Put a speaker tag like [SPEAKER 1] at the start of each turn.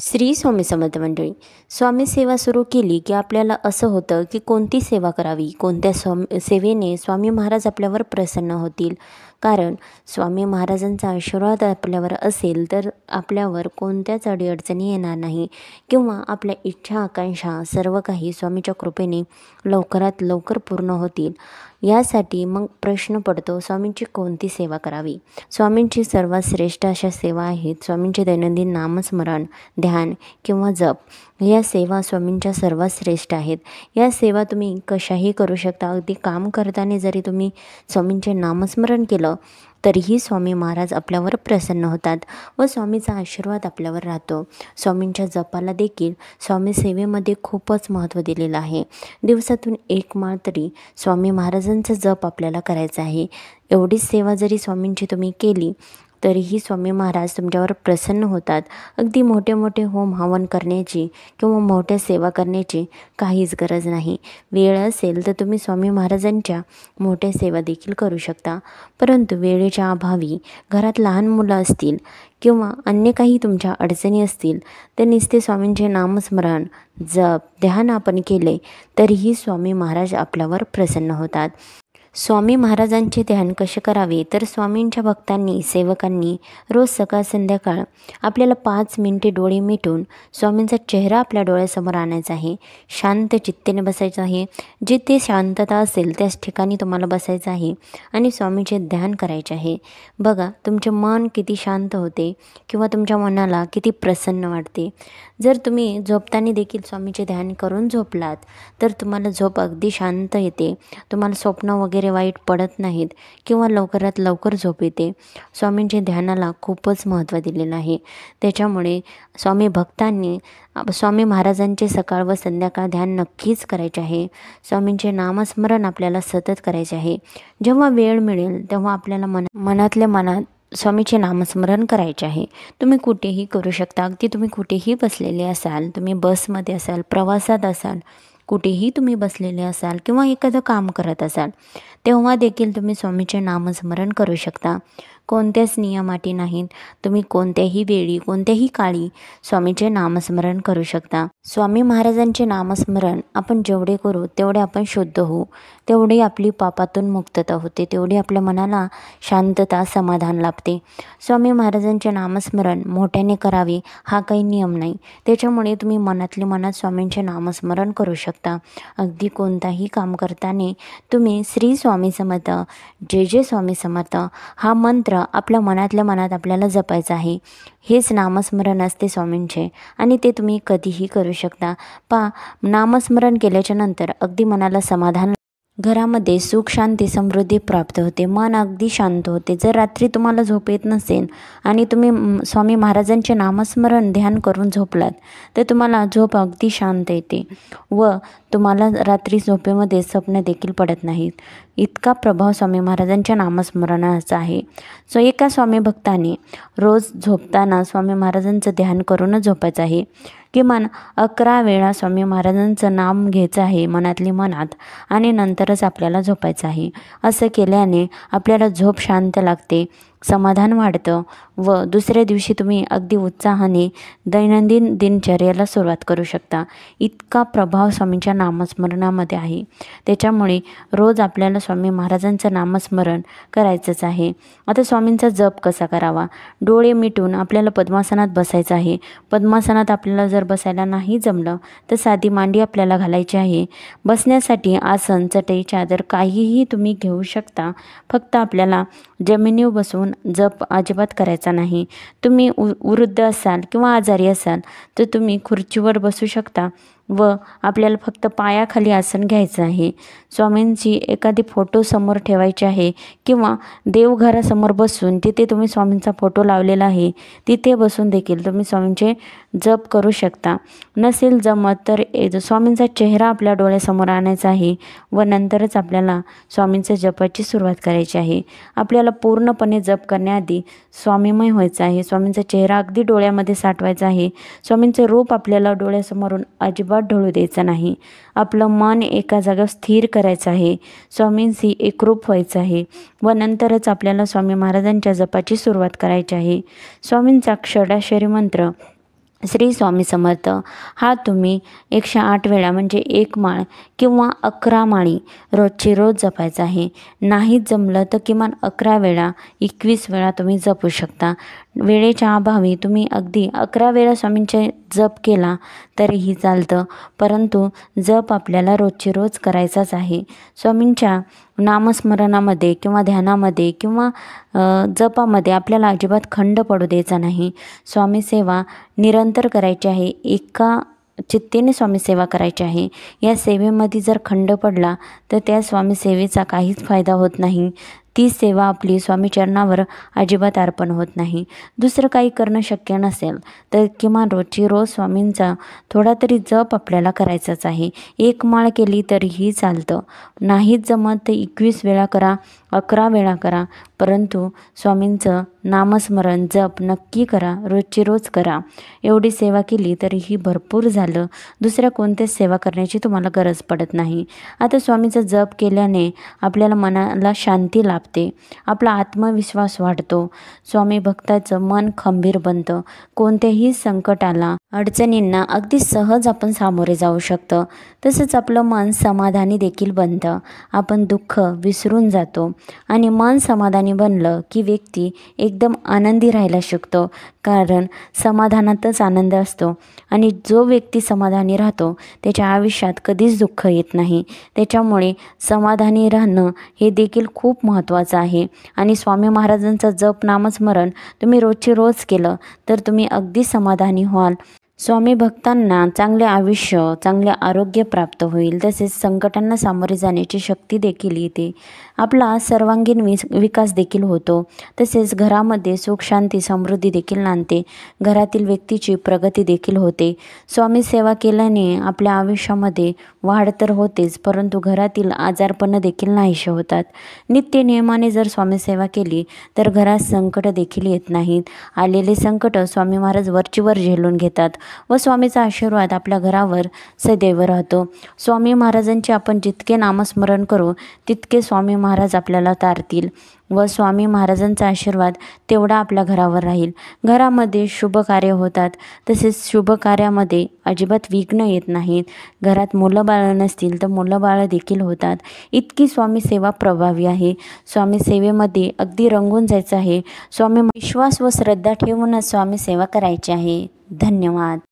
[SPEAKER 1] श्री स्वामी समर्थ मंडळी. स्वामी सेवा सुरू केली की आपल्याला असं होतं की कोणती सेवा करावी, कोणत्या सेवेने स्वामी महाराज आपल्यावर प्रसन्न होतील. कारण स्वामी महाराजांचा आशीर्वाद आपल्यावर असेल तर आपल्यावर कोणत्याच अडीअडचणी येणार नाही किंवा आपल्या इच्छा आकांक्षा सर्व काही स्वामीच्या कृपेने लवकरात लवकर पूर्ण होतील. यासाठी मग प्रश्न पडतो, स्वामींची कोणती सेवा करावी. स्वामींची सर्वात श्रेष्ठ अशा सेवा आहेत स्वामींचे दैनंदिन नामस्मरण, ध्यान किंवा जप. या सेवा स्वामींच्या सर्वात श्रेष्ठ आहेत. या सेवा तुम्ही कशाही करू शकता. अगदी काम करताना जरी तुम्ही स्वामींचे नामस्मरण केलं तरीही स्वामी महाराज आपल्यावर प्रसन्न होतात व स्वामीचा आशीर्वाद आपल्यावर राहतो. स्वामींच्या जपाला देखील स्वामी सेवेमध्ये खूपच महत्त्व दिलेलं आहे. दिवसातून एक माळ तरी स्वामी महाराजांचा जप आपल्याला करायचा आहे. एवढीच सेवा जरी स्वामींची तुम्ही केली तरीही स्वामी महाराज तुमच्यावर प्रसन्न होतात. अगदी मोठे मोठे होम हवन करण्याची किंवा मोठ्या सेवा करण्याची काहीच गरज नाही. वेळ असेल तर तुम्ही स्वामी महाराजांच्या मोठ्या सेवा देखील करू शकता. परंतु वेळेच्या अभावी घरात लहान मुलं असतील किंवा अन्य काही तुमच्या अडचणी असतील तर नुसते स्वामींचे नामस्मरण, जप, ध्यान आपण केले तरीही स्वामी महाराज आपल्यावर प्रसन्न होतात. स्वामी महाराजांचे ध्यान कसे करावे तर स्वामींच्या भक्तांनी, सेवकांनी रोज सकाळ संध्याकाळ आपल्याला 5 मिनिटे डोळे मिटून स्वामींचा चेहरा आपल्या डोळ्यासमोर आणायचा आहे. शांत चित्तेने बसायचं आहे. जिथे शांतता असेल त्याच ठिकाणी तुम्हाला बसायचं आहे आणि स्वामींचे ध्यान करायचे आहे. बघा तुमचे मन किती शांत होते किंवा तुमच्या मनाला किती प्रसन्न वाटते. जर तुम्ही झोपताना देखील स्वामीचे ध्यान करून झोपलात तर तुम्हाला झोप अगदी शांत येते. तुम्हाला स्वप्न वगैरे वाईट पडत नाहीत किंवा लवकरात लवकर झोप येते. स्वामींच्या ध्यानाला खूपच महत्त्व दिलेलं आहे. त्याच्यामुळे स्वामी भक्तांनी स्वामी महाराजांचे सकाळ व संध्याकाळ ध्यान नक्कीच करायचे आहे. स्वामींचे नामस्मरण आपल्याला सतत करायचे आहे. जेव्हा वेळ मिळेल तेव्हा आपल्याला मनातल्या मनात स्वामीचे नामस्मरण करायचे आहे. तुम्ही कुठेही करू शकता. अगदी तुम्ही कुठेही बसलेले असाल, तुम्ही बसमध्ये असाल, प्रवासात असाल, कुठेही तुम्ही बसलेले असाल किंवा एखादं काम करत असाल तेव्हा देखील तुम्ही स्वामीचे नामस्मरण करू शकता. कोणत्याच नियमाटी नाहीत. तुम्ही कोणत्याही वेळी कोणत्याही काळी स्वामीचे नामस्मरण करू शकता. स्वामी महाराजांचे नामस्मरण आपण जेवढे करू तेवढे आपण शुद्ध होऊ, तेवढी आपली पापातून मुक्तता होते, तेवढी आपल्या मनाला शांतता, समाधान लाभते. स्वामी महाराजांचे नामस्मरण मोठ्याने करावे हा काही नियम नाही. त्याच्यामुळे तुम्ही मनातल्या मनात स्वामींचे नामस्मरण करू शकता. अगदी कोणताही काम करताना तुम्ही श्री स्वामी समर्थ, जय जय स्वामी समर्थ हा मंत्र आपल्या मनातल्या मनात आपल्याला जपायचं आहे. हेच नामस्मरण असते स्वामींचे आणि ते तुम्ही कधीही करू शकता. नामस्मरण केल्याच्या नंतर अगदी मनाला समाधान, घरामध्ये सुख, शांती, समृद्धी प्राप्त होते. मन अगदी शांत होते. जर रात्री तुम्हाला झोप येत नसेल आणि तुम्ही स्वामी महाराजांचे नामस्मरण ध्यान करून झोपलात तर तुम्हाला झोप अगदी शांत येते व तुम्हाला रात्री झोपेमध्ये स्वप्न देखील पडत नाहीत. इतका प्रभाव स्वामी महाराजांच्या नामस्मरणाचा आहे. एका स्वामी भक्ताने रोज झोपताना स्वामी महाराजांचं ध्यान करूनच झोपायचं आहे. किमान 11 वेळा स्वामी महाराजांचं नाम घ्यायचं आहे मनातली मनात आणि नंतरच आपल्याला झोपायचं आहे. असं केल्याने आपल्याला झोप शांत लागते, समाधान वाढतं व दुसऱ्या दिवशी तुम्ही अगदी उत्साहाने दैनंदिन दिनचर्येला सुरुवात करू शकता. इतका प्रभाव स्वामींच्या नामस्मरणामध्ये आहे. त्याच्यामुळे रोज आपल्याला स्वामी महाराजांचं नामस्मरण करायचंच आहे. आता स्वामींचा जप कसा करावा. डोळे मिटून आपल्याला पद्मासनात बसायचं आहे. पद्मासनात आपल्याला जर बसायला नाही जमलं तर साधी मांडी आपल्याला घालायची आहे. बसण्यासाठी आसन, चटई, चादर काहीही तुम्ही घेऊ शकता. फक्त आपल्याला जमिनीवर बसून जप अजिबात करायचा नाही. तुम्ही वृद्ध असाल किंवा आजारी असाल तर तुम्ही खुर्चीवर बसू शकता व आपल्याला फक्त पायाखाली आसन घ्यायचं आहे. स्वामींची एखादी फोटो समोर ठेवायची आहे किंवा देवघरासमोर बसून तिथे तुम्ही स्वामींचा फोटो लावलेला आहे तिथे बसून देखील तुम्ही स्वामींचे जप करू शकता. नसेल जमत तर स्वामींचा चेहरा आपल्या डोळ्यासमोर आणायचा आहे व नंतरच आपल्याला स्वामींच्या जपाची सुरुवात करायची आहे. आपल्याला पूर्णपणे जप करण्याआधी स्वामीमय व्हायचं आहे. स्वामींचा चेहरा अगदी डोळ्यामध्ये साठवायचा आहे. स्वामींचे रूप आपल्याला डोळ्यासमोरून अजिबात ढळू द्यायचं नाही. आपलं मन एका जागेवर स्थिर करायचं आहे. स्वामींशी एकरूप व्हायचं आहे व नंतरच आपल्याला स्वामी महाराजांच्या जपाची सुरुवात करायची आहे. स्वामींचा षडाक्षरी मंत्र श्री स्वामी समर्थ हा तुम्ही 108 वेळा म्हणजे 1 माळ किंवा 11 माळी रोजची रोज जपायचा आहे. नाहीच जमलं तर किमान 11 वेळा 21 वेळा तुम्ही जपू शकता. वेळेच्या अभावी तुम्ही अगदी 11 वेळा स्वामींचे जप केला तरीही चालतं, परंतु जप आपल्याला रोजची रोज करायचाच आहे. स्वामींच्या नामस्मरणामध्ये किंवा ध्यानामध्ये किंवा जपामध्ये आपल्याला अजिबात खंड पडू द्यायचा नाही. स्वामी सेवा निरंतर करायची आहे, एका चित्तेने स्वामी सेवा करायची आहे. या सेवेमध्ये जर खंड पडला तर त्या स्वामी सेवेचा काहीच फायदा होत नाही. ती सेवा आपली स्वामी चरणावर अजिबात अर्पण होत नाही. दुसरं काही करणं शक्य नसेल तर किमान रोजची रोज स्वामींचा थोडा तरी जप आपल्याला करायचाच आहे. 1 माळ केली तरीही चालतं. नाहीच जमत तर 21 वेळा करा, 11 वेळा करा, परंतु स्वामींचं नामस्मरण जप नक्की करा, रोजची रोज करा. एवढी सेवा केली तरीही भरपूर झालं. दुसऱ्या कोणत्याच सेवा करण्याची तुम्हाला गरज पडत नाही. आता स्वामीचा जप केल्याने आपल्याला मनाला शांती लाभते, आपला आत्मविश्वास वाढतो, स्वामी भक्ताचं मन खंबीर बनतं. कोणत्याही संकटाला, अडचणींना अगदी सहज आपण सामोरे जाऊ शकतो. तसंच आपलं मन समाधानी देखील बनतं. आपण दुःख विसरून जातो आणि मन समाधानी बनलं की व्यक्ती एकदम आनंदी राहायला शिकतो, कारण समाधानातच आनंद असतो. आणि जो व्यक्ती समाधानी राहतो त्याच्या आयुष्यात कधीच दुःख येत नाही. त्याच्यामुळे समाधानी राहणं हे देखील खूप महत्त्वाचं आहे. आणि स्वामी महाराजांचं जप नामस्मरण तुम्ही रोजची रोज केलं तर तुम्ही अगदी समाधानी व्हाल. स्वामी भक्तांना चांगले आयुष्य, चांगले आरोग्य प्राप्त होईल. तसेच संकटांना सामोरे जाण्याची शक्ती देखील येते. आपला सर्वांगीण विकास देखील होतो. तसेच घरामध्ये सुख, शांती, समृद्धी देखील नांदते. घरातील व्यक्तीची प्रगती देखील होते. स्वामी सेवा केल्याने आपल्या आयुष्यामध्ये वाढ तर होतेच, परंतु घरातील आजारपणं देखील नाहीसे होतात. नित्य नियमाने जर स्वामी सेवा केली तर घरात संकट देखील येत नाहीत. आलेले संकट स्वामी महाराज वरचीवर झेलून घेतात व स्वामीचा आशीर्वाद आपल्या घरावर सदैव राहतो. स्वामी महाराजांचे आपण जितके नामस्मरण करू तितके स्वामी महाराज आपल्याला तारतील व स्वामी महाराजांचा आशीर्वाद तेवढा आपल्या घरावर राहील. घरामध्ये शुभ कार्य होतात. तसेच शुभ कार्यामध्ये अजिबात विघ्न येत नाहीत. घरात मुलं बाळं नसतील तर मुलं बाळं देखील होतात. इतकी स्वामी सेवा प्रभावी आहे. स्वामी सेवेमध्ये अगदी रंगून जायचं आहे. स्वामी विश्वास व श्रद्धा ठेवूनच स्वामी सेवा करायची आहे. धन्यवाद.